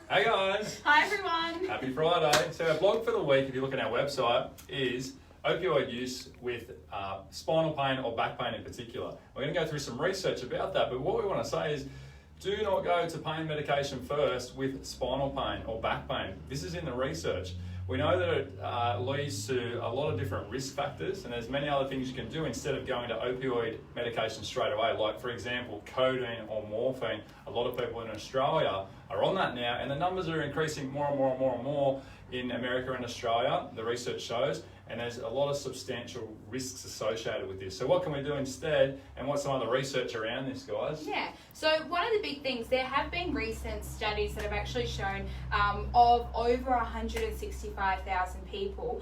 Hey guys! Hi everyone! Happy Friday. So our blog for the week, if you look at our website, is opioid use with spinal pain or back pain in particular. We're going to go through some research about that, but what we want to say is do not go to pain medication first with spinal pain or back pain. This is in the research. We know that it leads to a lot of different risk factors, and there's many other things you can do instead of going to opioid medication straight away, like for example codeine or morphine. A lot of people in Australia are on that now, and the numbers are increasing more and more and more and more in America and Australia, the research shows, and there's a lot of substantial risks associated with this. So what can we do instead, and what's some of the research around this, guys? Yeah, so one of the big things, there have been recent studies that have actually shown of over 165,000 people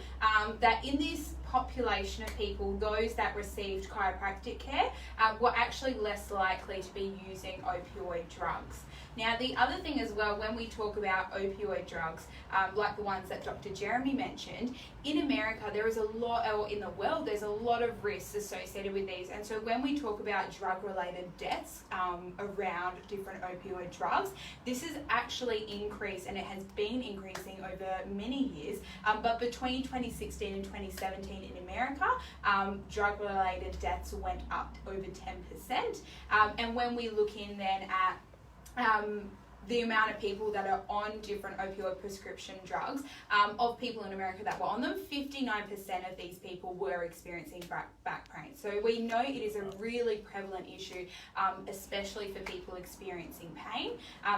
that in this population of people, those that received chiropractic care were actually less likely to be using opioid drugs. Now, the other thing as well, when we talk about opioid drugs, like the ones that Dr. Jeremy mentioned, in America there is a lot, or in the world, there's a lot of risks associated with these. And so when we talk about drug-related deaths around different opioid drugs, this is actually increased, and it has been increasing over many years. But between 2016 and 2017 in America, drug-related deaths went up over 10%. And when we look in then at the amount of people that are on different opioid prescription drugs, of people in America that were on them, 59% of these people were experiencing back pain. So we know it is a really prevalent issue, especially for people experiencing pain.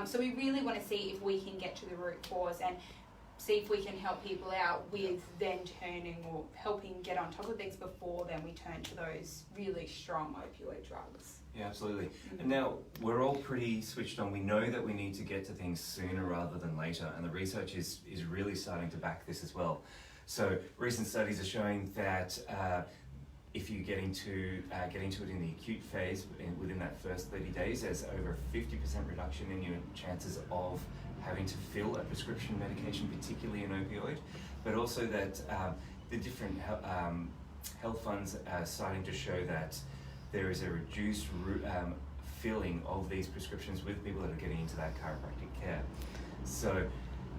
So we really want to see if we can get to the root cause and see if we can help people out with then turning or helping get on top of things before then we turn to those really strong opioid drugs. Yeah, absolutely. And now we're all pretty switched on. We know that we need to get to things sooner rather than later, and the research is really starting to back this as well. So recent studies are showing that if you get into it in the acute phase within that first 30 days, there's over a 50% reduction in your chances of having to fill a prescription medication, particularly an opioid, but also that the different health funds are starting to show that there is a reduced filling of these prescriptions with people that are getting into that chiropractic care. So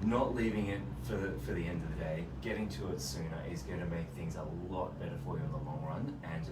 not leaving it for the end of the day, getting to it sooner is going to make things a lot better for you in the long run, and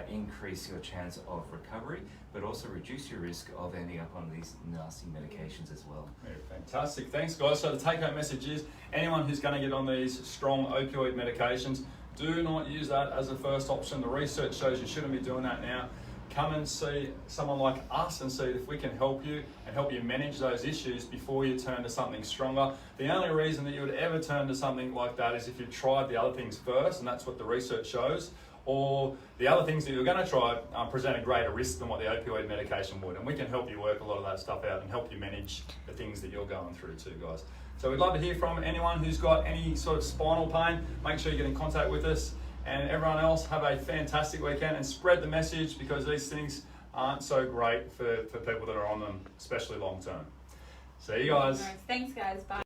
increase your chance of recovery, but also reduce your risk of ending up on these nasty medications as well. Yeah, fantastic. Thanks, guys. So the take-home message is anyone who's going to get on these strong opioid medications, do not use that as a first option. The research shows you shouldn't be doing that now. Come and see someone like us and see if we can help you and help you manage those issues before you turn to something stronger. The only reason that you would ever turn to something like that is if you tried the other things first, and that's what the research shows, or the other things that you're going to try present a greater risk than what the opioid medication would. And we can help you work a lot of that stuff out and help you manage the things that you're going through too, guys. So we'd love to hear from anyone who's got any sort of spinal pain. Make sure you get in contact with us. And everyone else, have a fantastic weekend and spread the message, because these things aren't so great for people that are on them, especially long term. See you guys. Thanks guys, bye.